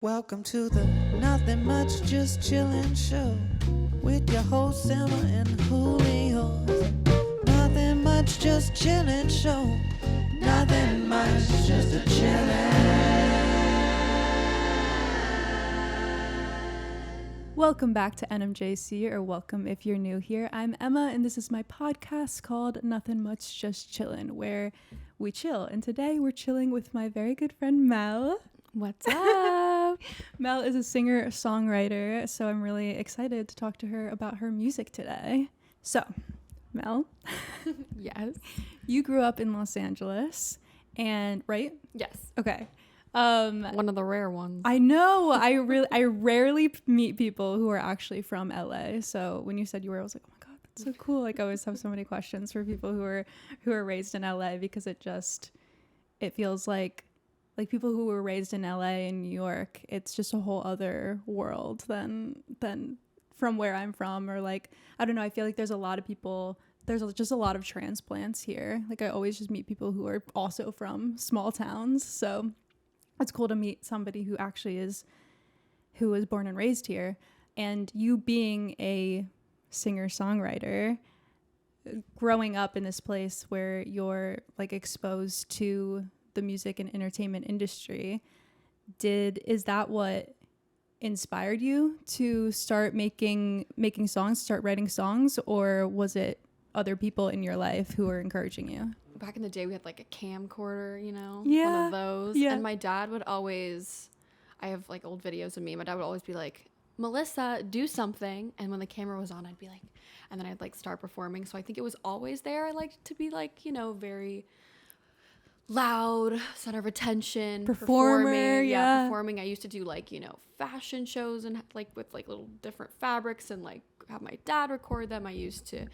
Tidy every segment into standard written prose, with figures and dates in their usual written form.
Welcome to the Nothing Much Just Chillin' Show with your hosts Emma and Julio. Nothing much, just chillin' show. Nothing much, just a chillin'. Welcome back to NMJC, or welcome if you're new here. I'm Emma, and this is my podcast called Nothing Much Just Chillin', where we chill. And today we're chilling with my very good friend Mel. What's up? Mel is a singer-songwriter, so I'm really excited to talk to her about her music today. So, Mel. Yes. You grew up in Los Angeles, and right? Yes. Okay. One of the rare ones. I know. I rarely meet people who are actually from LA. So when you said you were, I was like, oh my God, that's so cool. Like I always have so many questions for people who are raised in LA, because it feels like people who were raised in LA and New York, it's just a whole other world than from where I'm from. Or like, I don't know, I feel like there's just a lot of transplants here. Like I always just meet people who are also from small towns. So it's cool to meet somebody who was born and raised here. And you being a singer-songwriter, growing up in this place where you're like exposed to the music and entertainment industry, is that what inspired you to start making songs, start writing songs, or was it other people in your life who were encouraging you? Back in the day, we had like a camcorder, Yeah. one of those. Yeah. And my dad would always, I have like old videos of me. My dad would always be like, Melissa, do something. And when the camera was on, I'd be like, and then I'd like start performing. So I think it was always there. I liked to be like, very loud, center of attention, Performer, yeah. Performing. I used to do like, fashion shows and like with like little different fabrics and like have my dad record them. I used to,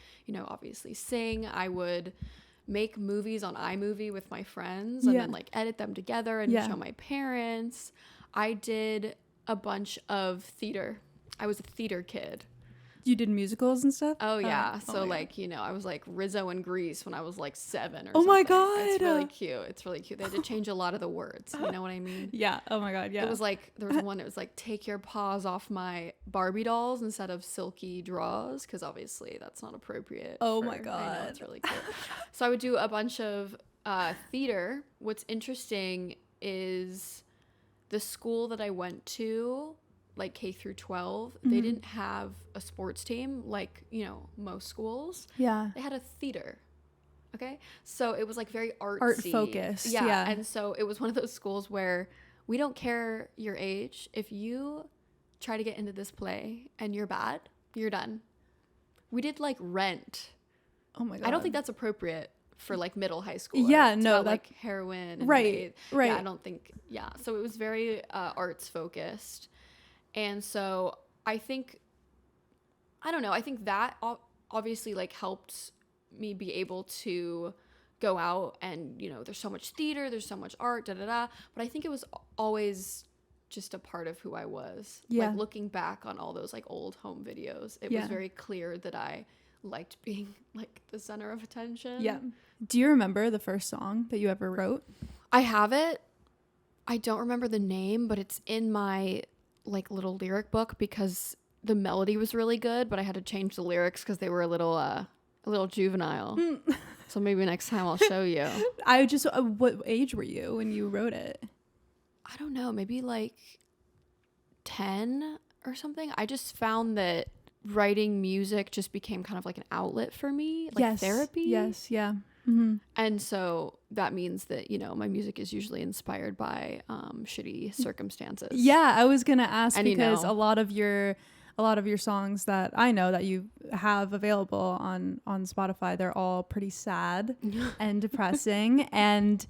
obviously sing. I would make movies on iMovie with my friends and then like edit them together and show my parents. I did a bunch of theater. I was a theater kid. You did musicals and stuff? Oh yeah. Oh So my like, I was like Rizzo in Grease when I was like 7 or Oh something. my God. It's really cute. It's really cute. They had to change a lot of the words. You know what I mean? Yeah. Oh my God. Yeah. It was like, there was one that was like, take your paws off my Barbie dolls instead of silky draws, because obviously that's not appropriate. Oh my I know, God. it's really cute. So I would do a bunch of theater. What's interesting is the school that I went to, like K through 12, they didn't have a sports team like, most schools. Yeah. They had a theater. Okay. So it was like very artsy. Art focused. Yeah. And so it was one of those schools where we don't care your age. If you try to get into this play and you're bad, you're done. We did like Rent. Oh my God. I don't think that's appropriate for like middle high school. Yeah, no, about, like heroin. And Right. Yeah, I don't think. Yeah. So it was very arts focused. And so I think that obviously like helped me be able to go out and, there's so much theater, there's so much art, but I think it was always just a part of who I was. Yeah. Like looking back on all those like old home videos, it was very clear that I liked being like the center of attention. Yeah. Do you remember the first song that you ever wrote? I have it. I don't remember the name, but it's in my like little lyric book because the melody was really good, but I had to change the lyrics because they were a little juvenile. So maybe next time I'll show you. What age were you when you wrote it? I don't know, maybe like 10 or something. I just found that writing music just became kind of like an outlet for me, like therapy. Yes, yeah. Mm-hmm. And so that means that, my music is usually inspired by shitty circumstances. Yeah, I was gonna ask, and because a lot of your songs that I know that you have available on Spotify, they're all pretty sad and depressing, and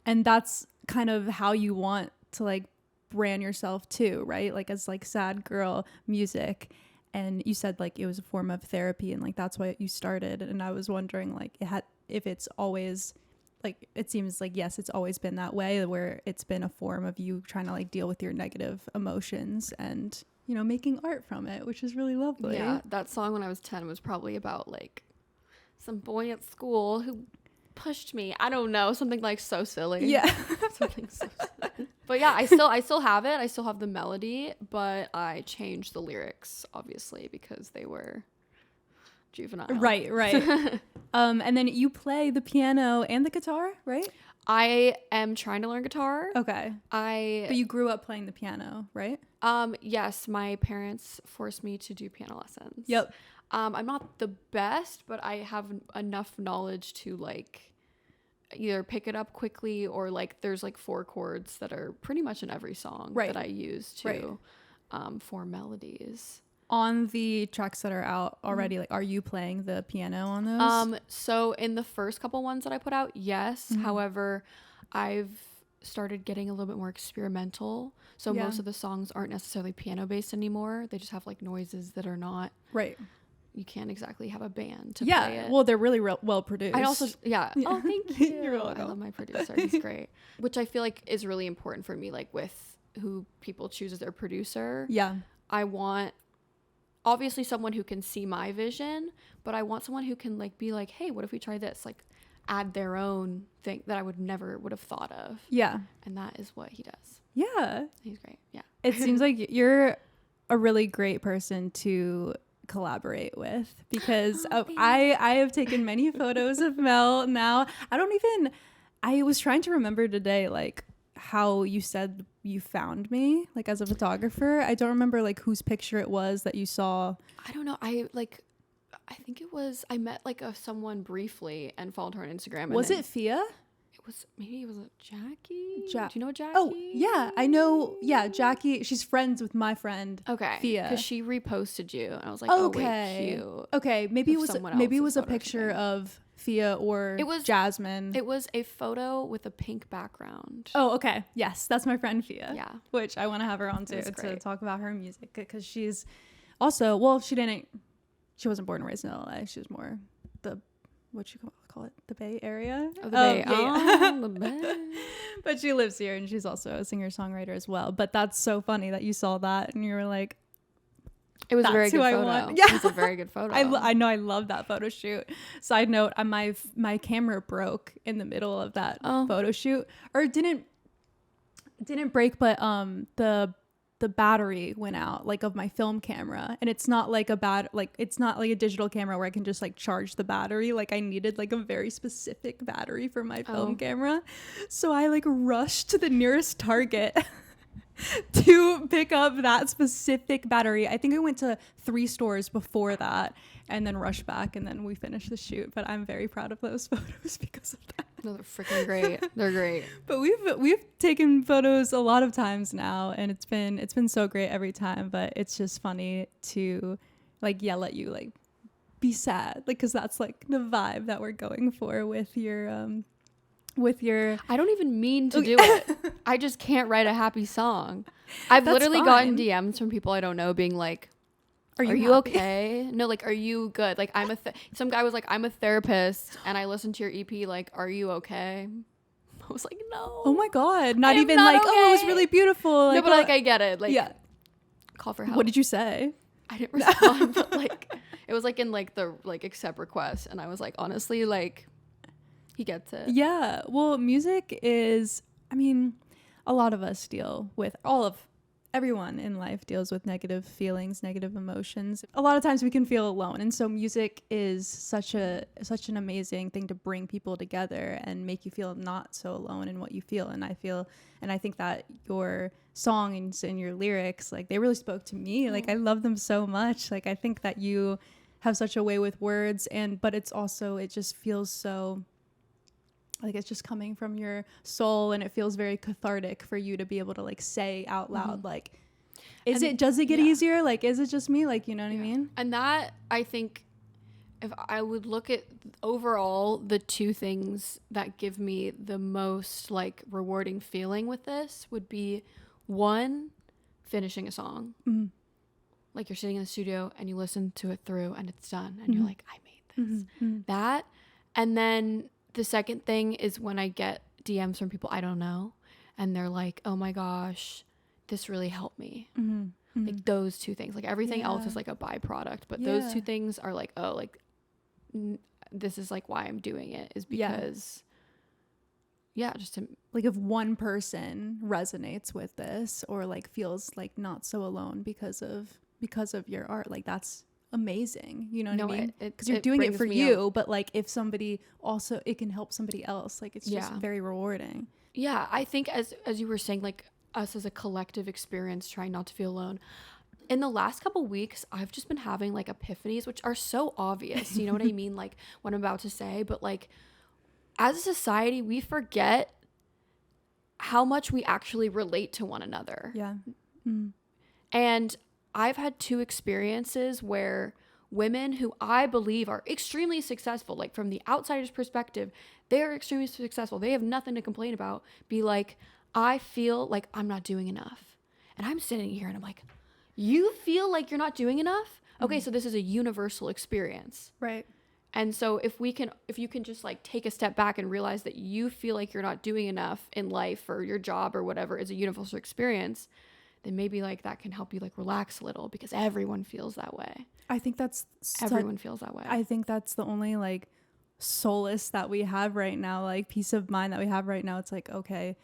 that's kind of how you want to like brand yourself too, right? Like as like sad girl music. And you said like it was a form of therapy, and like that's why you started. And I was wondering like if it's always like, it seems like, yes, it's always been that way, where it's been a form of you trying to like deal with your negative emotions and, making art from it, which is really lovely. Yeah, that song when I was 10 was probably about like some boy at school who pushed me. I don't know, something like so silly. Yeah. Something so silly. But yeah, I still have it. I still have the melody, but I changed the lyrics obviously because they were juvenile. Right. And then you play the piano and the guitar, right? I am trying to learn guitar. Okay. But you grew up playing the piano, right? Yes, my parents forced me to do piano lessons. Yep. I'm not the best, but I have enough knowledge to like either pick it up quickly or like there's like 4 chords that are pretty much in every song that I use to form melodies. On the tracks that are out already, like, are you playing the piano on those? So in the first couple ones that I put out, yes. However, I've started getting a little bit more experimental. So most of the songs aren't necessarily piano based anymore. They just have like noises that are not right. You can't exactly have a band to play it. Well, they're really well produced. I also, oh, thank you. You're welcome. I love my producer. He's great. Which I feel like is really important for me, like with who people choose as their producer. Yeah. I want, obviously, someone who can see my vision, but I want someone who can like be like, hey, what if we try this? Like add their own thing that I would have thought of. Yeah. And that is what he does. Yeah. He's great. Yeah. It seems like you're a really great person to collaborate with because I have taken many photos of Mel now. I was trying to remember today like how you said you found me like as a photographer. I don't remember like whose picture it was that you saw. I don't know. I think it was I met like someone briefly and followed her on Instagram. Was it Fia? Maybe it was a Jackie. Do you know Jackie? Oh yeah, I know. Yeah, Jackie. She's friends with my friend. Okay, Fia. Because she reposted you, and I was like, oh wait, cute. Okay, maybe it was a picture of Fia or Jasmine. It was a photo with a pink background. Oh, okay. Yes, that's my friend Fia. Yeah, which I want to have her on too to talk about her music because she's also she wasn't born and raised in LA. She was more what you call it, the Bay Area. Oh, the Bay. Yeah. The Bay. But she lives here and she's also a singer-songwriter as well. But that's so funny that you saw that and you were like, it was a very good photo. Yeah. It was a very good photo. I know, I love that photo shoot. Side note, my camera broke in the middle of that photo shoot. Or it didn't break, but the battery went out like of my film camera, and it's not like it's not like a digital camera where I can just like charge the battery. Like I needed like a very specific battery for my film camera, so I like rushed to the nearest Target to pick up that specific battery. I think I went to 3 stores before that and then rushed back, and then we finished the shoot. But I'm very proud of those photos because of that. No, they're freaking great. They're great. But we've taken photos a lot of times now, and it's been so great every time. But it's just funny to like yell at you, like be sad, like because that's like the vibe that we're going for with your. I don't even mean to do it. I just can't write a happy song. I've literally gotten DMs from people I don't know being like, Are you okay? No, like, are you good? Like, some guy was like, I'm a therapist and I listened to your EP. Like, are you okay? I was like, no. Oh my God. Not even like, okay. Oh, it was really beautiful. Like, no, but like, I get it. Like, yeah. Call for help. What did you say? I didn't respond, but like, it was like in like the like accept request. And I was like, honestly, like, he gets it. Yeah. Well, music is, I mean, a lot of us deal with everyone in life deals with negative feelings, negative emotions. A lot of times we can feel alone. And so music is such an amazing thing to bring people together and make you feel not so alone in what you feel. And I think that your songs and your lyrics, like they really spoke to me. Like I love them so much. Like I think that you have such a way with words but it just feels so like it's just coming from your soul, and it feels very cathartic for you to be able to like say out loud, like, does it get easier? Like, is it just me? Like, you know what I mean? And that, I think, if I would look at overall the 2 things that give me the most like rewarding feeling with this would be 1, finishing a song. Mm-hmm. Like you're sitting in the studio and you listen to it through and it's done and you're like, I made this. Mm-hmm. That, and then the second thing is when I get DMs from people I don't know and they're like, oh my gosh, this really helped me. Mm-hmm. Mm-hmm. Like those 2 things, like everything else is like a byproduct, but those 2 things are like, oh, like this is like why I'm doing it is because yeah, just to like if one person resonates with this or like feels like not so alone because of your art, like that's amazing, you know what No, I mean? it- Because you're it doing it brings for me you, but like if somebody also, it can help somebody else, like it's just Yeah. very rewarding. yeah, I think as you were saying, like us as a collective experience trying not to feel alone. In the last couple weeks, I've just been having like epiphanies, which are so obvious. You know what I mean? Like what I'm about to say, but like as a society, we forget how much we actually relate to one another. Yeah. And I've had two experiences where women who I believe are extremely successful, like from the outsider's perspective, they're extremely successful. They have nothing to complain about. Be like, I feel like I'm not doing enough. And I'm sitting here and I'm like, you feel like you're not doing enough? Okay, so this is a universal experience. Right. And so if you can just like take a step back and realize that you feel like you're not doing enough in life or your job or whatever is a universal experience, then maybe like that can help you like relax a little because everyone feels that way. I think that's Everyone feels that way. I think that's the only like solace that we have right now, like peace of mind that we have right now. It's like, okay,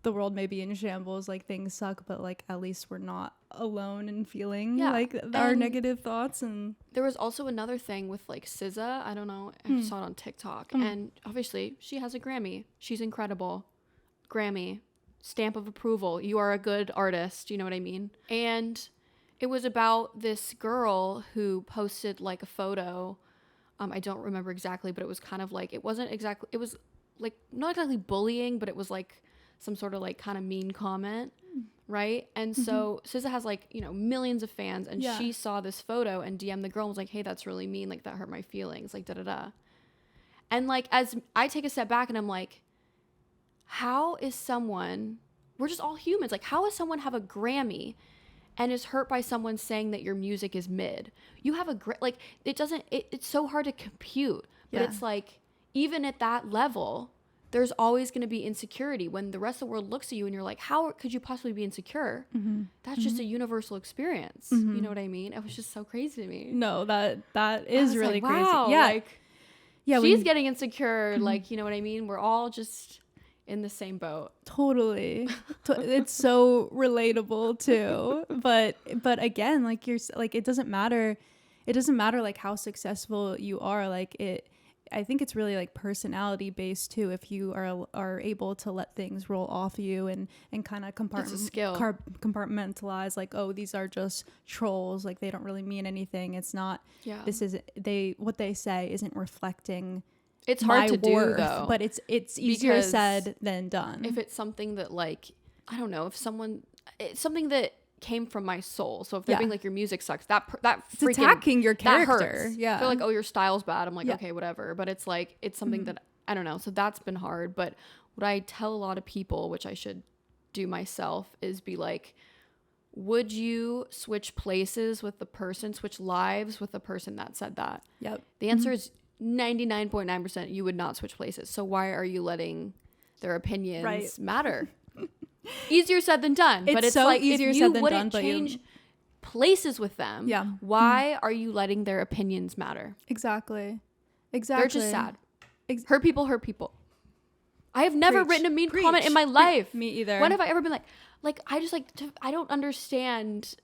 the world may be in shambles, like things suck, but like at least we're not alone in feeling like our and negative thoughts. And there was also another thing with like SZA. I don't know. I saw it on TikTok. And obviously she has a Grammy. She's incredible. Grammy. Stamp of approval. You are a good artist. You know what I mean? And it was about this girl who posted like a photo. I don't remember exactly, but it was kind of like, it was like not exactly bullying, but it was like some sort of like kind of mean comment. Right. And so SZA has like, you know, millions of fans, and she saw this photo and DM'd the girl and was like, hey, that's really mean. Like that hurt my feelings. Like da. And like, as I take a step back and I'm like, how is someone, we're just all humans. Like how does someone have a Grammy and is hurt by someone saying that your music is mid? You have like, it's so hard to compute, but it's like, even at that level, there's always going to be insecurity when the rest of the world looks at you and you're like, how could you possibly be insecure? That's just a universal experience. You know what I mean? It was just so crazy to me. no, that is really like, crazy. wow, Yeah. like she's getting insecure. Like, you know what I mean? We're all just in the same boat. Totally. It's so relatable too. But again, like it doesn't matter like how successful you are. Like I think it's really like personality based too. If you are able to let things roll off you and kind of compartmentalize, like, oh, these are just trolls, like they don't really mean anything. It's not. Yeah. What they say isn't reflecting. It's hard to worth, do though, but it's easier because said than done. if it's something that like, I don't know, it's something that came from my soul. So if they're being like, your music sucks, that it's attacking your character. That hurts. Yeah. They're like, oh, your style's bad. I'm like, okay, whatever. But it's like, it's something that I don't know. So that's been hard. But what I tell a lot of people, which I should do myself, is be like, would you switch places with the person, switch lives with the person that said that? Yep. The answer is 99.9% you would not switch places. So why are you letting their opinions matter? Easier said than done. But it's so like, easier said than done, but change places with them, why are you letting their opinions matter? Exactly. They're just sad. Hurt people. I have never written a mean comment in my life. Me either. When have I ever been like I just like I don't understand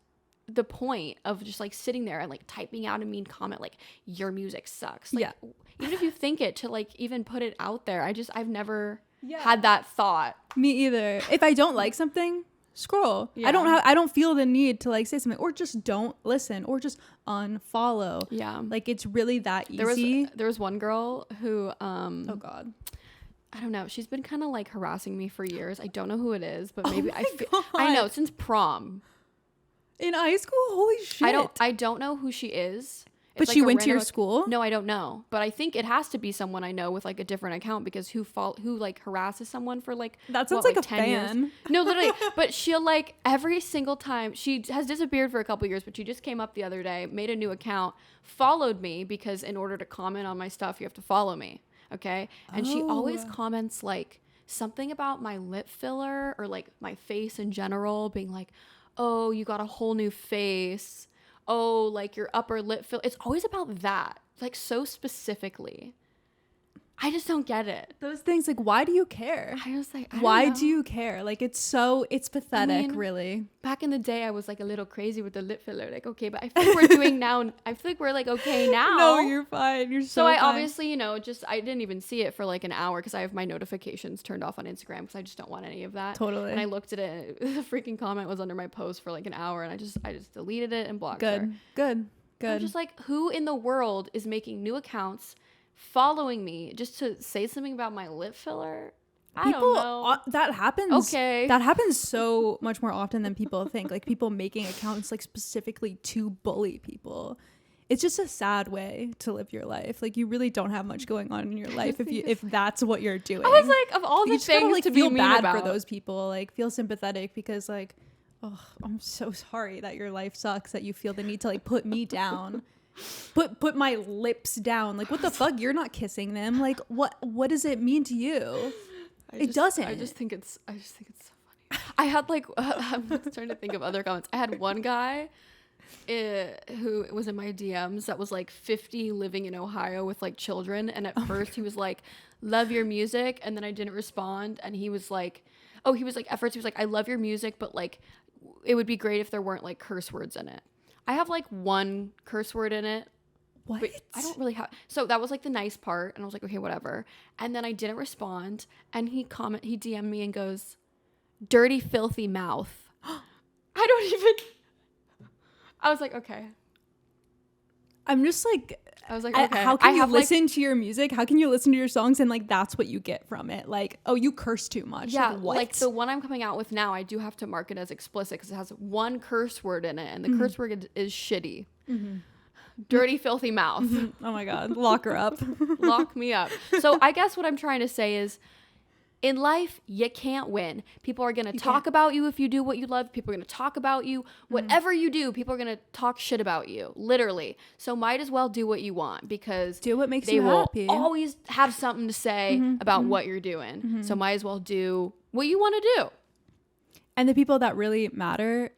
the point of just like sitting there and like typing out a mean comment like your music sucks. Like, even if you think it, to like even put it out there, I've never had that thought. Me either. If I don't like something, scroll. I don't feel the need to like say something, or just don't listen, or just unfollow. Like it's really that easy. There was one girl who oh god, I don't know, she's been kind of like harassing me for years. I don't know who it is, but maybe I know, since prom. In high school? Holy shit. I don't know who she is. But like she went to your school? No, I don't know. But I think it has to be someone I know with like a different account, because who like harasses someone for like, that sounds like a 10 fan. Years? No, literally. But she'll like every single time, she has disappeared for a couple years, but she just came up the other day, made a new account, followed me, because in order to comment on my stuff, you have to follow me. Okay. And she always comments like something about my lip filler or like my face in general, being like, oh, you got a whole new face. Oh, like your upper lip fill. It's always about that, like so specifically. I just don't get it. Those things, like, why do you care? I was like, Why do you care? Like, it's pathetic, mean, really. Back in the day, I was like a little crazy with the lip filler. Like, okay, but I feel like we're doing now. I feel like we're like okay now. No, you're fine. You're So I fine. obviously, I didn't even see it for like an hour because I have my notifications turned off on Instagram because I just don't want any of that. Totally. And I looked at it. The freaking comment was under my post for like an hour, and I just deleted it and blocked her. Good. I'm just like, who in the world is making new accounts, following me just to say something about my lip filler? I don't know. That happens. Okay. That happens so much more often than people think. Like, people making accounts like specifically to bully people. It's just a sad way to live your life. Like, you really don't have much going on in your life if that's what you're doing. I was like, of all the you just gotta, things like, to feel be mean bad about. for those people. Like, feel sympathetic because, like, oh, I'm so sorry that your life sucks, that you feel the need to, like, put me down. Put my lips down. Like, what the fuck? You're not kissing them. Like, what does it mean to you? Doesn't. I just think it's so funny. I had like I'm trying to think of other comments. I had one guy who was in my DMs that was like 50, living in Ohio with like children, and at first he was like, love your music, and then I didn't respond, and he was like, at first he was like, I love your music, but like it would be great if there weren't like curse words in it. I have like one curse word in it. What? But I don't really have. So that was like the nice part, and I was like, okay, whatever. And then I didn't respond, and he DM'd me and goes, dirty, filthy mouth. I was like, okay. I'm just like, I was like, okay. how can you listen to your music? How can you listen to your songs and like that's what you get from it? Like, oh, you curse too much. Yeah, like, what? like the one I'm coming out with now, I do have to mark it as explicit because it has one curse word in it, and the curse word is shitty. Dirty, filthy mouth. Oh my god, lock her up. Lock me up. So I guess what I'm trying to say is, in life, you can't win. People are going to talk about you if you do what you love. People are going to talk about you. Whatever you do, people are going to talk shit about you, literally. So might as well do what you want, because Do what makes they you will happy. always have something to say about what you're doing. So might as well do what you want to do. And the people that really matter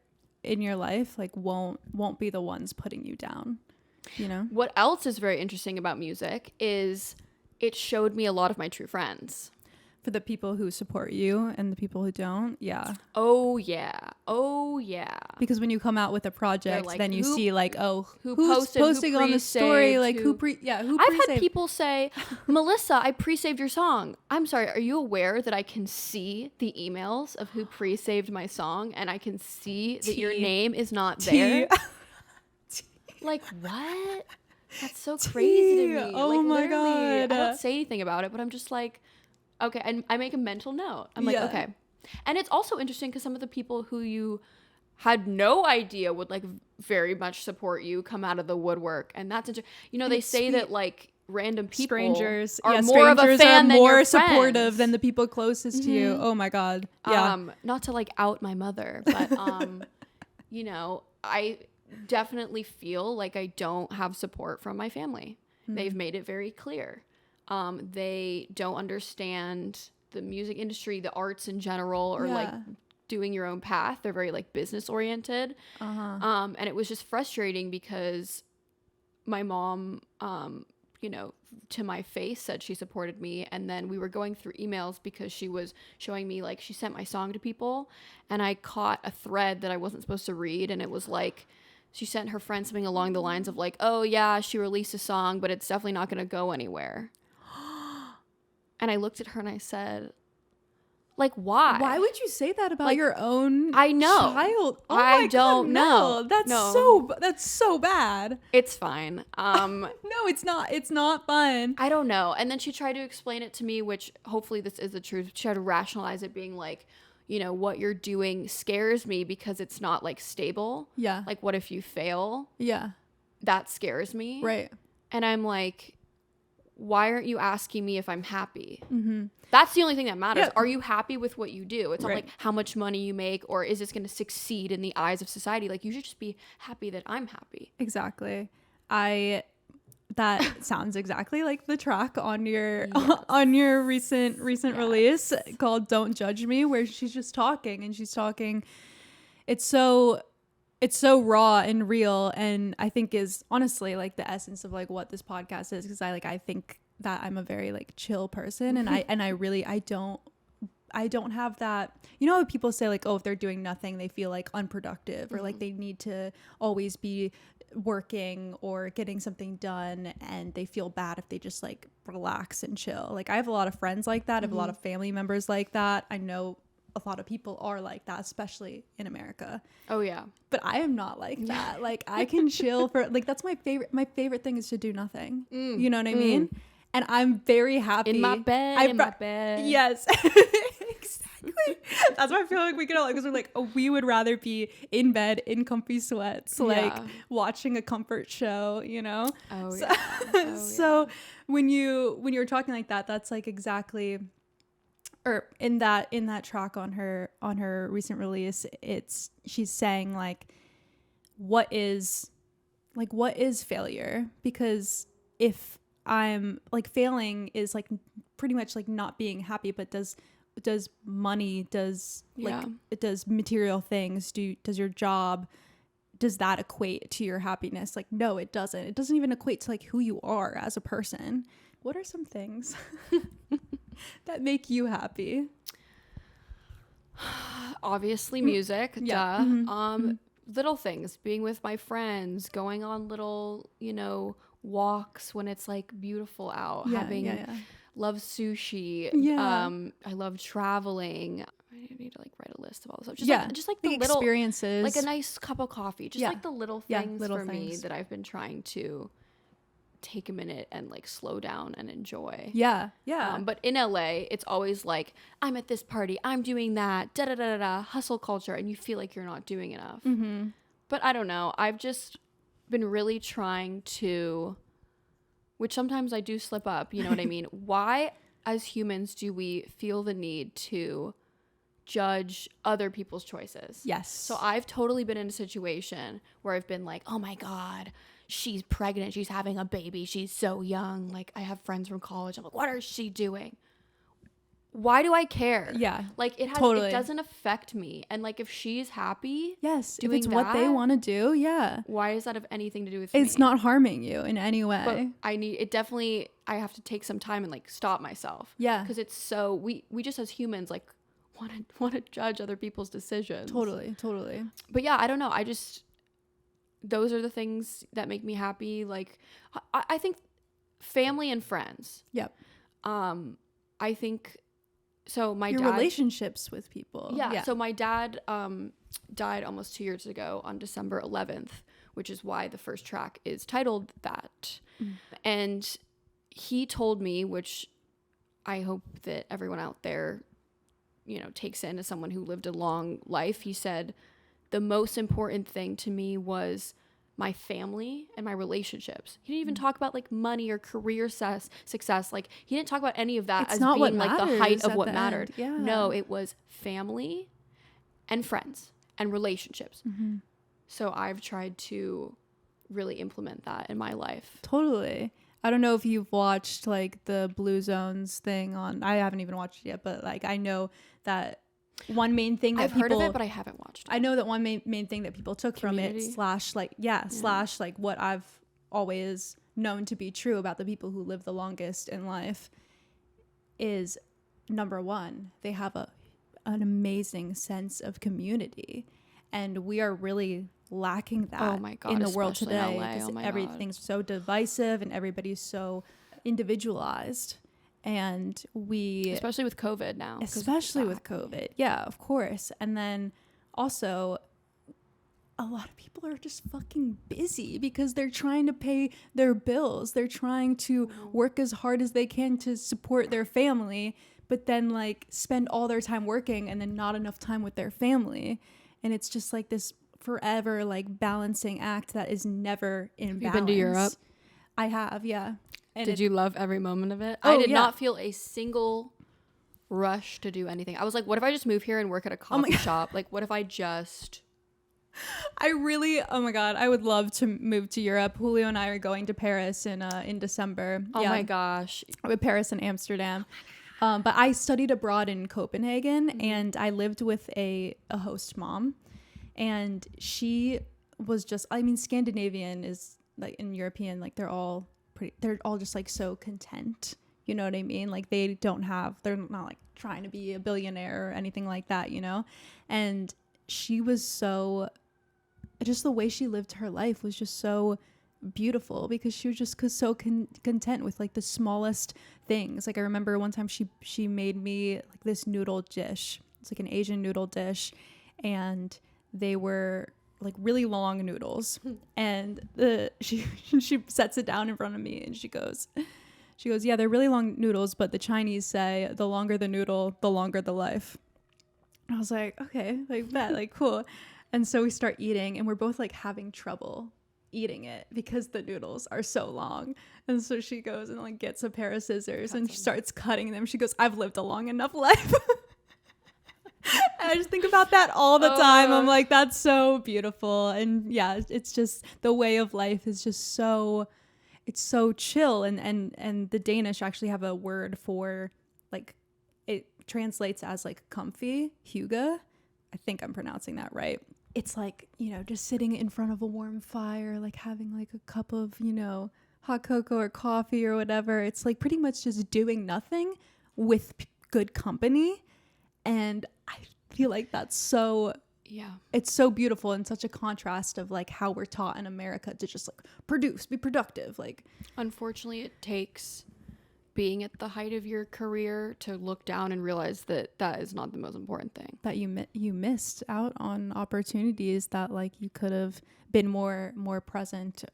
in your life, like, won't be the ones putting you down, you know? What else is very interesting about music is it showed me a lot of my true friends. For the people who support you and the people who don't, yeah. Oh yeah. Because when you come out with a project, like, then you who- see like, oh, who who's posted, who posting on the story, pre-saved, like who I've pre-saved. had people say, Melissa, I pre-saved your song. I'm sorry, are you aware that I can see the emails of who pre-saved my song, and I can see that your name is not there? Like, what? That's so crazy to me. Oh like, my literally, God. I don't say anything about it, but I'm just like, okay, and I make a mental note. I'm like, Yeah. okay. And it's also interesting because some of the people who you had no idea would like very much support you come out of the woodwork, and that's they it's say sweet. that like random people Strangers are yeah, more of a strangers fan are than more your supportive friends. than the people closest to you. Oh my god. Yeah. Not to like out my mother, but I definitely feel like I don't have support from my family. They've made it very clear. They don't understand the music industry, the arts in general, or like doing your own path. They're very like business oriented. And it was just frustrating because my mom, to my face said she supported me. And then we were going through emails because she was showing me, like, she sent my song to people, and I caught a thread that I wasn't supposed to read. And it was like, she sent her friend something along the lines of like, oh yeah, she released a song, but it's definitely not going to go anywhere. And I looked at her and I said, like, why? Why would you say that about Like, your own I know. child? Oh I my don't God, know. no. That's No. that's so bad. It's fine. No, it's not. It's not fun. I don't know. And then she tried to explain it to me, which hopefully this is the truth. She tried to rationalize it, being like, what you're doing scares me because it's not like stable. Yeah. Like, what if you fail? Yeah. That scares me. Right. And I'm like, why aren't you asking me if I'm happy? That's the only thing that matters. Yeah. Are you happy with what you do? It's not Right. like how much money you make, or is this going to succeed in the eyes of society? Like, you should just be happy that I'm happy. Exactly. That sounds exactly like the track on your recent release called "Don't Judge Me," where she's just talking. It's so raw and real, and I think is honestly like the essence of like what this podcast is, because I think that I'm a very like chill person, and I really I don't have that, you know, people say like, oh, if they're doing nothing they feel like unproductive, or like they need to always be working or getting something done, and they feel bad if they just like relax and chill. Like I have a lot of friends like that. I have a lot of family members like that. I know a lot of people are like that, especially in America. Oh yeah. But I am not like that. Like I can chill for like, that's my favorite thing is to do nothing. You know what I mean? And I'm very happy In my bed. Yes. Exactly. That's why I feel like we could all, because we're like, oh, we would rather be in bed in comfy sweats, like watching a comfort show, you know? Oh so, yeah. Oh, so when you were talking like that, that's like exactly, or in that track on her recent release, she's saying like, what is failure? Because if I'm like, failing is like pretty much like not being happy, but does money, does material things, does your job, does that equate to your happiness? Like, no, it doesn't even equate to like who you are as a person. What are some things that make you happy? Obviously music. Yeah. Duh. Little things, being with my friends, going on little, you know, walks when it's like beautiful out, love sushi. I love traveling. I need to like write a list of all this stuff. Just like the little experiences, like a nice cup of coffee, just like the little things for me things. that I've been trying to take a minute and like slow down and enjoy. But in LA it's always like, I'm at this party, I'm doing that, da da da da da, hustle culture, and you feel like you're not doing enough. But I don't know, I've just been really trying to, which sometimes I do slip up, you know what I mean? Why as humans do we feel the need to judge other people's choices? Yes. So I've totally been in a situation where I've been like, oh my God, she's pregnant, she's having a baby, she's so young. Like I have friends from college, I'm like, what is she doing? Why do I care? Yeah. Like it doesn't affect me. And like if she's happy, yes, doing if it's what they want to do, why does that have anything to do with it's me? not harming you in any way. But I have to take some time and like stop myself. Yeah. Because it's so we just as humans like want to judge other people's decisions. Totally. But yeah, I don't know. Those are the things that make me happy. Like I think family and friends. Yep. I think so. My your dad, relationships with people. Yeah. So my dad died almost 2 years ago on December 11th, which is why the first track is titled that. And he told me, which I hope that everyone out there, you know, takes in as someone who lived a long life. He said, the most important thing to me was my family and my relationships. He didn't even talk about like money or career success. Like he didn't talk about any of that It's as not being what like the height of what end. mattered. Yeah. No, it was family and friends and relationships. So I've tried to really implement that in my life. Totally. I don't know if you've watched like the Blue Zones thing on, I haven't even watched it yet, but like I know that one main thing that I've heard of it, but I haven't watched it. I know that one main thing that people took Community? from it slash like what I've always known to be true about the people who live the longest in life is, number one, they have an amazing sense of community, and we are really lacking that in the world today, because everything's so divisive and everybody's so individualized. And especially with COVID now. Especially with COVID. Yeah, of course. And then also, a lot of people are just fucking busy because they're trying to pay their bills. They're trying to work as hard as they can to support their family, but then like spend all their time working and then not enough time with their family. And it's just like this forever like balancing act that is never in balance. Have you been to Europe? I have, yeah. And did you love every moment of it? Oh, I did not feel a single rush to do anything. I was like, what if I just move here and work at a coffee shop? Like, what if I just... oh my God, I would love to move to Europe. Julio and I are going to Paris in December. Oh my gosh. With Paris and Amsterdam. But I studied abroad in Copenhagen, and I lived with a host mom. And she was just, I mean, Scandinavian is like in European, like they're all they're all just like so content. You know what I mean? Like they're not like trying to be a billionaire or anything like that, you know? And she was just the way she lived her life was just so beautiful because she was just so content with like the smallest things. Like I remember one time she made me like this noodle dish. It's like an Asian noodle dish, and they were like really long noodles. And she sets it down in front of me and she goes, yeah, they're really long noodles, but the Chinese say the longer the noodle, the longer the life. I was like, okay, like that, like cool. And so we start eating and we're both like having trouble eating it because the noodles are so long. And so she goes and like gets a pair of scissors and she starts cutting them. She goes, I've lived a long enough life. And I just think about that all the time. I'm like, that's so beautiful. And yeah, it's just the way of life is just so, it's so chill. And the Danish actually have a word for like, it translates as like comfy, hygge. I think I'm pronouncing that right. It's like, you know, just sitting in front of a warm fire, like having like a cup of, you know, hot cocoa or coffee or whatever. It's like pretty much just doing nothing with good company. And I feel like that's so, it's so beautiful and such a contrast of like how we're taught in America to just like produce, be productive. Like, unfortunately, it takes being at the height of your career to look down and realize that that is not the most important thing. That you missed out on opportunities that like you could have been more present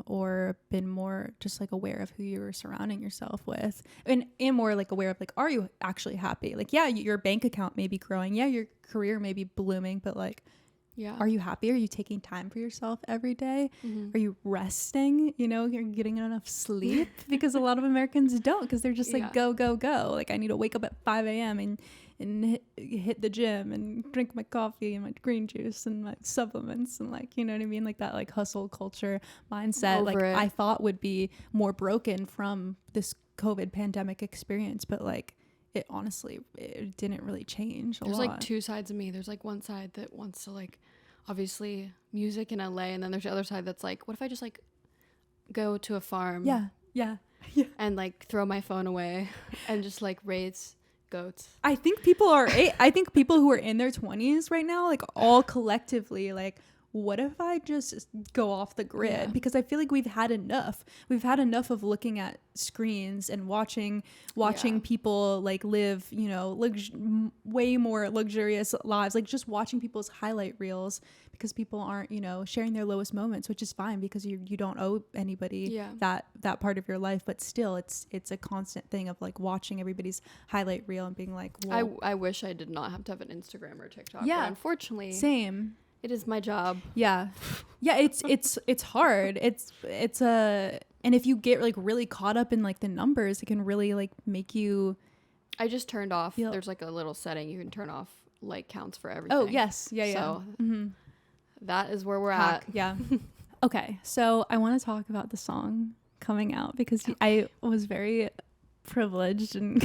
or been more just like aware of who you were surrounding yourself with, and more like aware of like, are you actually happy? Like, yeah, your bank account may be growing, yeah, your career may be blooming, but like, yeah, are you happy? Are you taking time for yourself every day? Are you resting? You know, you're getting enough sleep? Because a lot of Americans don't, because they're just like go. Like, I need to wake up at 5 a.m. and hit the gym and drink my coffee and my green juice and my supplements and like, you know what I mean? Like that like hustle culture mindset, like I thought would be more broken from this COVID pandemic experience, but like it honestly, it didn't really change a lot. There's like two sides of me. There's like one side that wants to like, obviously music in LA, and then there's the other side that's like, what if I just like go to a farm? Yeah. And like throw my phone away and just like raise goats. I think people who are in their 20s right now, like all collectively, like, what if I just go off the grid? Yeah. Because I feel like we've had enough. We've had enough of looking at screens and watching people like live, you know, way more luxurious lives, like just watching people's highlight reels, because people aren't, you know, sharing their lowest moments, which is fine because you don't owe anybody that part of your life. But still, it's a constant thing of like watching everybody's highlight reel and being like, whoa. I wish I did not have to have an Instagram or TikTok. Yeah, but unfortunately, same. It is my job. Yeah. It's hard. And if you get like really caught up in like the numbers, it can really like make you. I just turned off. There's like a little setting you can turn off like counts for everything. Oh yes, yeah. So that is where we're at. Yeah. Okay, so I want to talk about the song coming out because I was very privileged and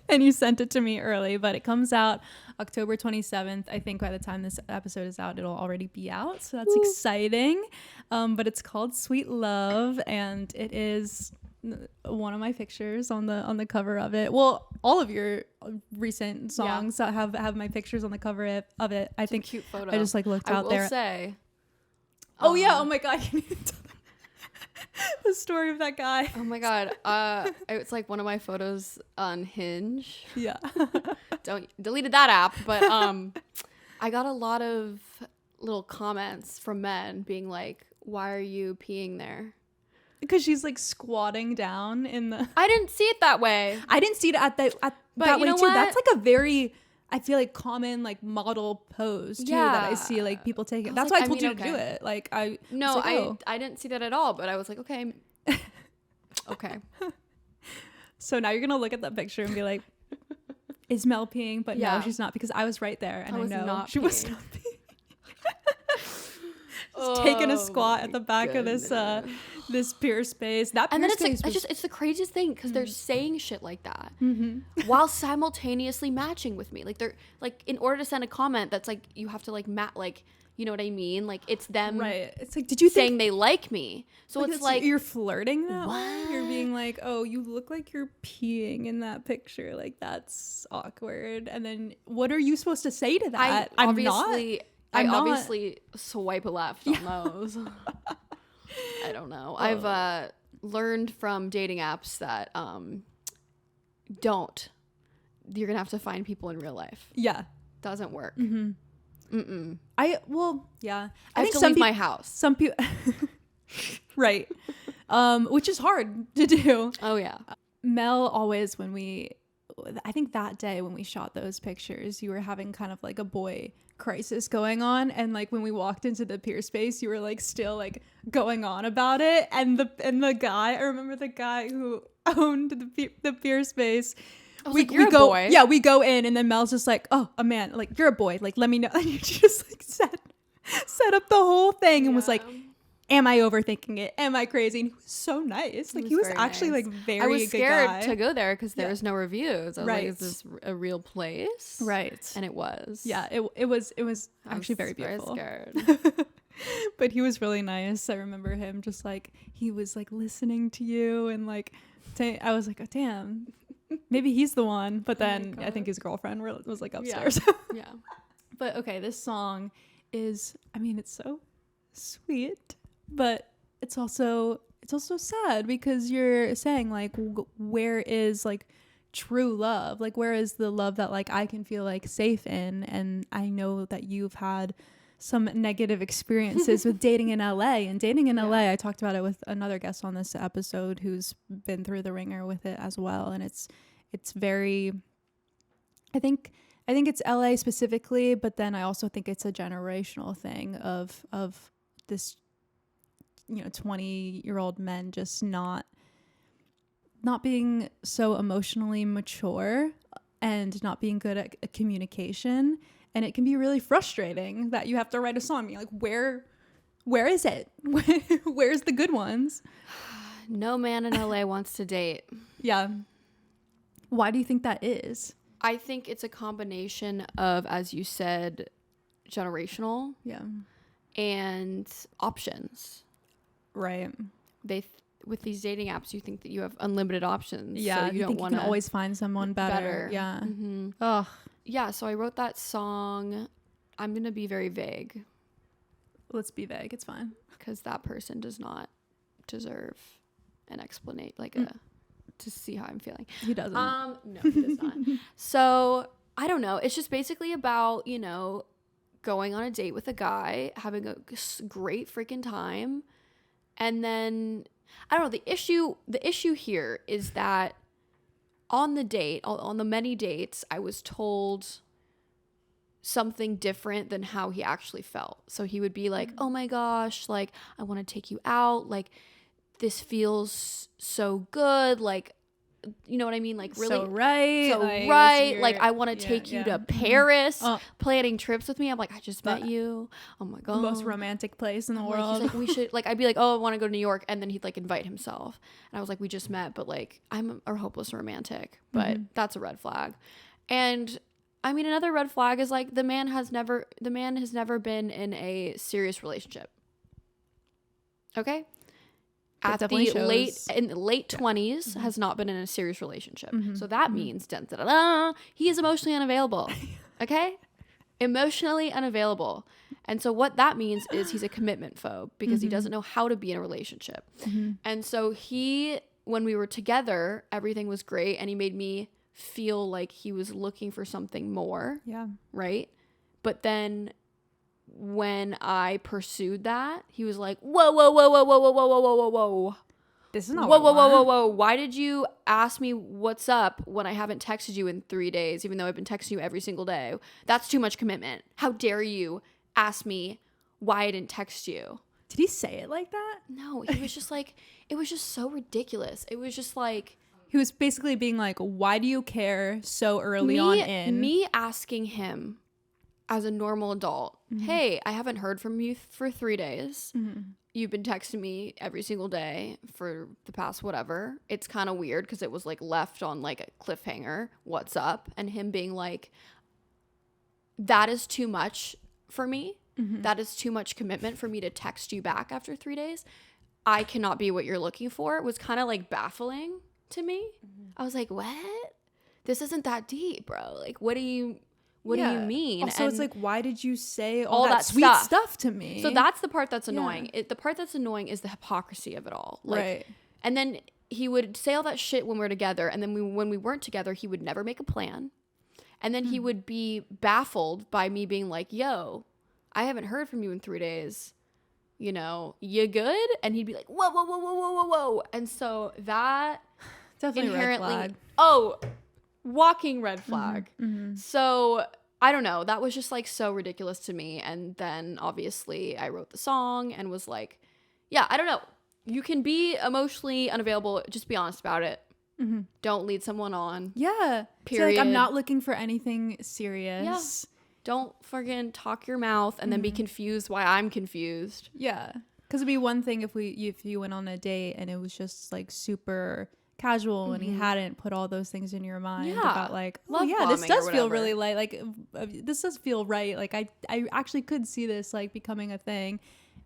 you sent it to me early, but it comes out October 27th. I think by the time this episode is out, it'll already be out, so that's exciting. But it's called Sweet Love, and it is one of my pictures on the cover of it. Well, all of your recent songs that have my pictures on the cover of it. I think a cute photo. I just like looked out there. I will say. Oh yeah! Oh my god! You need to tell the story of that guy. Oh my god! It's like one of my photos on Hinge. Yeah. Deleted that app, but I got a lot of little comments from men being like, "Why are you peeing there?" Because she's like squatting down in the. I didn't see it that way. I didn't see it that way too. What? That's like a very, I feel like, common like model pose too that I see like people take it. That's why I told you to do it. Like I didn't see that at all. But I was like, okay, okay. So now you're gonna look at that picture and be like, is Mel peeing? But no, she's not, because I was right there and I know she was not peeing. Taking a squat at the back of this pier space. That and then it's like it's the craziest thing because they're saying shit like that while simultaneously matching with me. Like they're like, in order to send a comment that's like, you have to like You know what I mean? Like it's them Right. It's like, did you saying think they like me. So it's like, you're flirting that way? You're What? being like, oh, you look like you're peeing in that picture. Like that's awkward. And then what are you supposed to say to that? I I'm I not. obviously swipe left on those. I don't know. I've learned from dating apps that don't. You're gonna have to find people in real life. Yeah. Doesn't work. I I have to some leave my house. Some people, right, which is hard to do. Oh yeah. Mel always, I think that day when we shot those pictures, you were having kind of like a boy crisis going on, and like when we walked into the pier space, you were like still like going on about it, and the guy, I remember the guy who owned the pier space. We a go, boy. yeah, we go in, and then Mel's just like, oh, a man, like you're a boy, like let me know. And you just like set up the whole thing and was like, am I overthinking it? Am I crazy? And he was so nice. Like he was very actually nice. like very I was good scared guy. to go there because there was no reviews. I was like, Right. is this a real place? Right. And it was. Yeah, it was I actually was very beautiful. scared. But he was really nice. I remember him just like, he was like listening to you, and like I was like, oh damn, maybe he's the one. But then I think his girlfriend was like upstairs. Yeah. But okay, this song is, I mean, it's so sweet, but it's also sad, because you're saying like, where is like true love? Like where is the love that like I can feel like safe in? And I know that you've had some negative experiences with dating in LA. And dating in LA, I talked about it with another guest on this episode who's been through the ringer with it as well. And it's very, I think it's LA specifically, but then I also think it's a generational thing of this, 20-year-old men just not being so emotionally mature and not being good at communication. And it can be really frustrating that you have to write a song. You're like, where is it? Where's the good ones? No man in LA wants to date. Yeah. Why do you think that is? I think it's a combination of, as you said, generational Yeah. and options. Right. With these dating apps, you think that you have unlimited options. Yeah. so you don't think want you to can always find someone better. Yeah. Mm-hmm. Ugh. Yeah. So I wrote that song. I'm gonna be very vague Let's be vague. It's fine. because that person does not deserve an explanation, like to see how I'm feeling. He doesn't. No, he does not. So I don't know. It's just basically about, going on a date with a guy, having a great freaking time. And then I don't know, the issue here is that on the many dates, I was told something different than how he actually felt. So he would be like, oh my gosh, like I want to take you out, like this feels so good, like, you know what I mean? Like really so right. Like I want to take you to Paris, planning trips with me. I'm like, I just met you. Oh my God. The most romantic place in the world. He's like, we should, like, I'd be like, oh, I want to go to New York. And then he'd like invite himself. And I was like, we just met, but like, I'm a hopeless romantic, but that's a red flag. And I mean, another red flag is like, the man has never been in a serious relationship. Okay. That At the definitely shows. late 20s has not been in a serious relationship. So that means he is emotionally unavailable. Okay? Emotionally unavailable. And so what that means is he's a commitment phobe because he doesn't know how to be in a relationship. And so when we were together, everything was great, and he made me feel like he was looking for something more. Yeah. Right? But then when I pursued that, he was like, whoa, whoa, whoa, whoa, whoa, whoa, whoa, whoa, whoa, whoa. This is not Whoa, what whoa, I whoa, whoa, want. whoa. Why did you ask me what's up when I haven't texted you in 3 days, even though I've been texting you every single day? That's too much commitment. How dare you ask me why I didn't text you? Did he say it like that? No, he was just like, it was just so ridiculous. It was just like, He was basically being like, why do you care so early on in? Me asking him as a normal adult, hey, I haven't heard from you for 3 days. You've been texting me every single day for the past whatever. It's kind of weird because it was like left on like a cliffhanger. What's up? And him being like, that is too much for me. That is too much commitment for me to text you back after 3 days. I cannot be what you're looking for. It was kind of like baffling to me. I was like, what? This isn't that deep, bro. Like, what do you mean? Also, it's And like, why did you say all all that that sweet stuff. stuff to me? so that's the part that's annoying. Yeah. The part that's annoying is the hypocrisy of it all. Like, right. and then he would say all that shit when we're together, and then when we weren't together, he would never make a plan. And then he would be baffled by me being like, yo, I haven't heard from you in 3 days. You know, you good? And he'd be like, whoa, whoa, whoa, whoa, whoa, whoa, whoa. And so that Definitely inherently, red flag. oh, walking red flag. Mm-hmm. So I don't know. That was just like so ridiculous to me. And then obviously I wrote the song and was like, yeah, I don't know. You can be emotionally unavailable. Just be honest about it. Mm-hmm. Don't lead someone on. Yeah. Period. So, like, I'm not looking for anything serious. Don't fucking talk your mouth and then be confused why I'm confused. Yeah. Because it'd be one thing if you went on a date and it was just like super casual and he hadn't put all those things in your mind Yeah. about like, oh Love yeah, this bombing or does feel whatever. really light. Like this does feel right. Like I actually could see this like becoming a thing,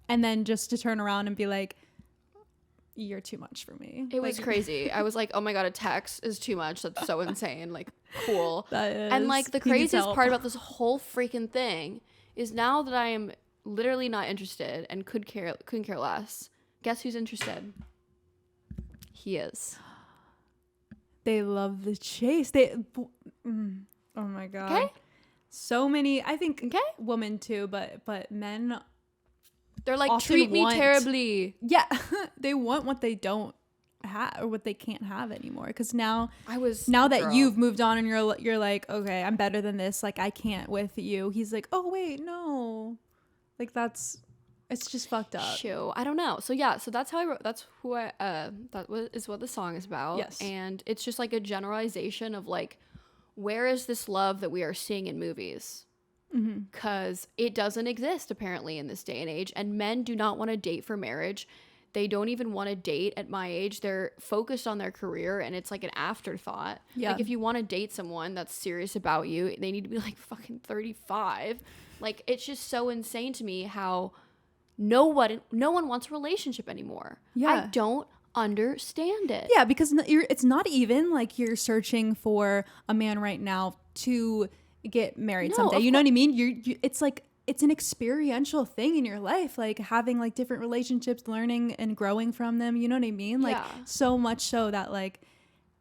and then just to turn around and be like, you're too much for me. It was Like, crazy. I was like, oh my God, a text is too much. That's so insane. Like, cool. That is. And like the He needs craziest help. part about this whole freaking thing is now that I am literally not interested and couldn't care less. Guess who's interested? He is. They love the chase. Oh my god. Okay. So many. I think Okay. women too, but men. They're like, Often treat me want- terribly. Yeah, they want what they don't have or what they can't have anymore. Because now that girl. you've moved on and you're like, okay, I'm better than this. Like I can't with you. He's like, oh wait, no. Like it's just fucked up. Shoo. I don't know. So yeah, so that's how I wrote. That's who I. Is what the song is about. Yes. And it's just like a generalization of like, where is this love that we are seeing in movies? Because it doesn't exist apparently in this day and age, and men do not want to date for marriage. They don't even want to date at my age. They're focused on their career, and it's like an afterthought. Yeah. Like if you want to date someone that's serious about you, they need to be like fucking 35. Like it's just so insane to me how no one wants a relationship anymore. Yeah. I don't understand it. Yeah, because it's not even like you're searching for a man right now to get married No, someday. of You know what I mean? It's like it's an experiential thing in your life, like having like different relationships, learning and growing from them. You know what I mean? Like Yeah. so much so that like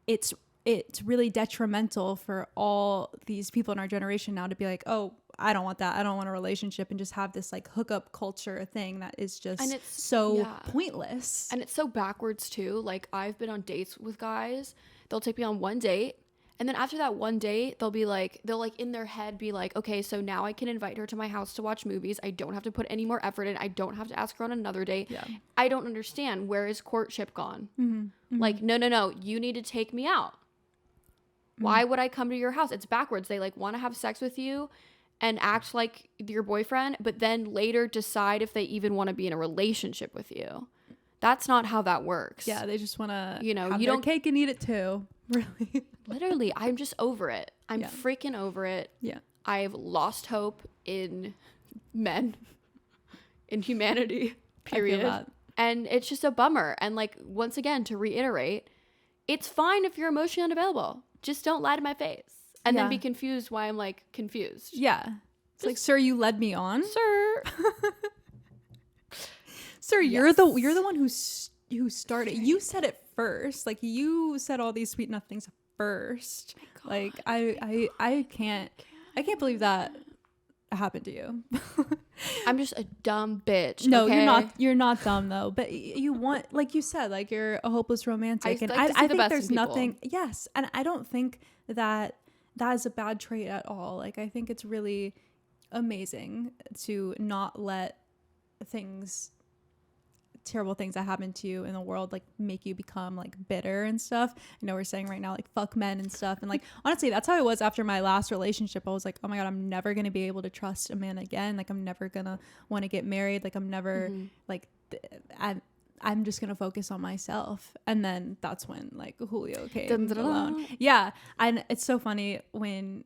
it's really detrimental for all these people in our generation now to be like, oh, I don't want that. I don't want a relationship, and just have this like hookup culture thing that is just And it's- so yeah. pointless. And it's so backwards too. Like I've been on dates with guys. They'll take me on one date, and then after that one date, they'll in their head be like, okay, so now I can invite her to my house to watch movies. I don't have to put any more effort in. I don't have to ask her on another date. Yeah. I don't understand. Where is courtship gone? Like, no. You need to take me out. Why would I come to your house? It's backwards. They like want to have sex with you and act like your boyfriend, but then later decide if they even want to be in a relationship with you. That's not how that works. Yeah, they just want to, You know, have you their don't- cake and eat it too. Really. Literally, I'm just over it. I'm Yeah. freaking over it. Yeah. I've lost hope in men, in humanity, period. that. And it's just a bummer. And like, once again, to reiterate, it's fine if you're emotionally unavailable. Just don't lie to my face. And then Yeah. be confused why I'm like confused. Yeah. It's like, sir, you led me on. Sir. Sir, you're the one who started. You said it first. Like you said all these sweet nothings first. Like I can't believe that happened to you. I'm just a dumb bitch. No, okay? you're not dumb though. But you want, like you said, like you're a hopeless romantic, I and like to see I the think best there's in people. nothing. Yes, and I don't think that is a bad trait at all. Like I think it's really amazing to not let terrible things that happen to you in the world like make you become like bitter and stuff. I know we're saying right now like fuck men and stuff, and like honestly that's how I was after my last relationship. I was like, oh my god, I'm never gonna be able to trust a man again. Like I'm never gonna want to get married. Like I'm never like I'm just gonna focus on myself. And then that's when like Julio came Dun, dun, dun, along. dun. Yeah, and it's so funny when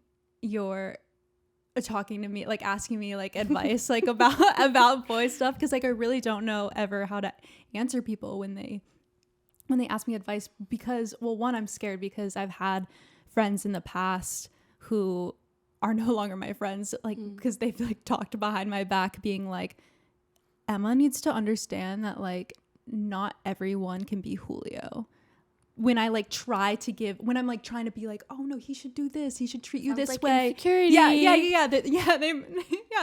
talking to me, like asking me like advice like about boy stuff, because like I really don't know ever how to answer people when they ask me advice, because well, one, I'm scared because I've had friends in the past who are no longer my friends, like because they've like talked behind my back being like, Emma needs to understand that like not everyone can be Julio. When I like try to give, when I'm like trying to be like, oh no, he should do this, he should treat you Sounds this like way. insecurity.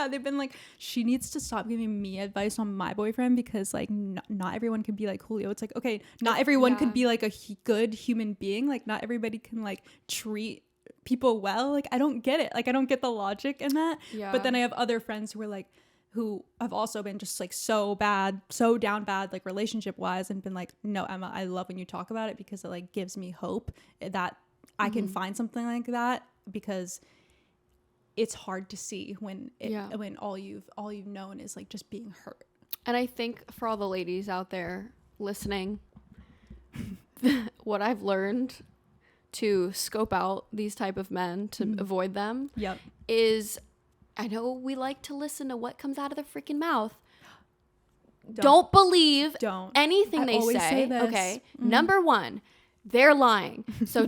They've been like, she needs to stop giving me advice on my boyfriend, because like not everyone can be like Julio. It's like, okay, not everyone can be like a good human being. Like not everybody can like treat people well. Like I don't get it. Like I don't get the logic in that. Yeah. But then I have other friends who are like, who have also been just like so down bad, like relationship wise, and been like, no, Emma, I love when you talk about it, because it like gives me hope that I can find something like that, because it's hard to see when all you've known is like just being hurt. And I think for all the ladies out there listening, what I've learned to scope out these type of men to avoid them is, I know we like to listen to what comes out of their freaking mouth. Don't believe anything they say. Okay. Number one, they're lying. So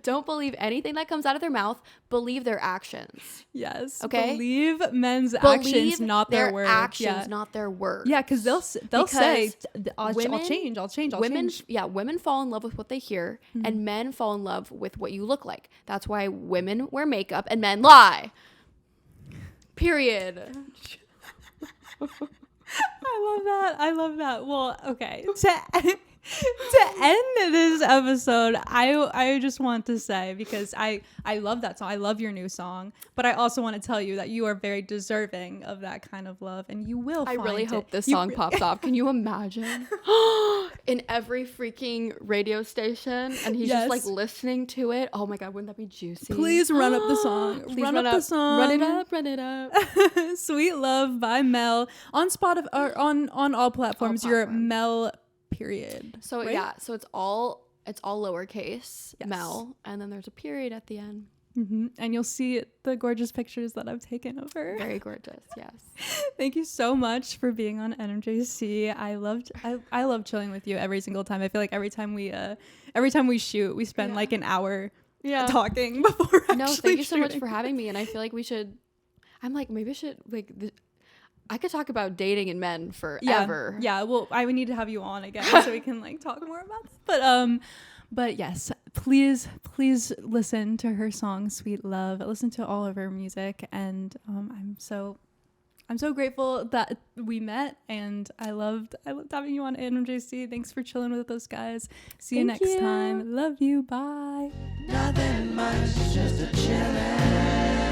don't believe anything that comes out of their mouth. Believe their actions. Yes. Okay. Believe men's actions, not their words. Actions, not their words. Yeah, because they'll say, I'll change. Women fall in love with what they hear, and men fall in love with what you look like. That's why women wear makeup and men lie. Period. I love that. Well, okay. To end this episode, I just want to say, because I love that song. I love your new song, but I also want to tell you that you are very deserving of that kind of love, and you will find it. I really hope this song pops off. Can you imagine? In every freaking radio station, and he's just like listening to it. Oh my god, wouldn't that be juicy? Please run up the song. Please run up the song. Run it up. Sweet Love by Mel on Spotify, or on all platforms. You're Mel. Period. So right? So it's all lowercase Mel, and then there's a period at the end. And you'll see the gorgeous pictures that I've taken of her. Very gorgeous. Yes. Thank you so much for being on NMJC. I love chilling with you every single time. I feel like every time we shoot, we spend like an hour talking before actually. No, thank you so much shooting. for having me. And I feel like I'm like, maybe I should like. I could talk about dating and men forever. Yeah. Well, I would need to have you on again so we can like talk more about this. But yes, please listen to her song "Sweet Love." Listen to all of her music, and I'm so grateful that we met, and I loved having you on NMJC. Thanks for chilling with those guys. See you next time. Love you. Bye. Nothing much, just a chillin'.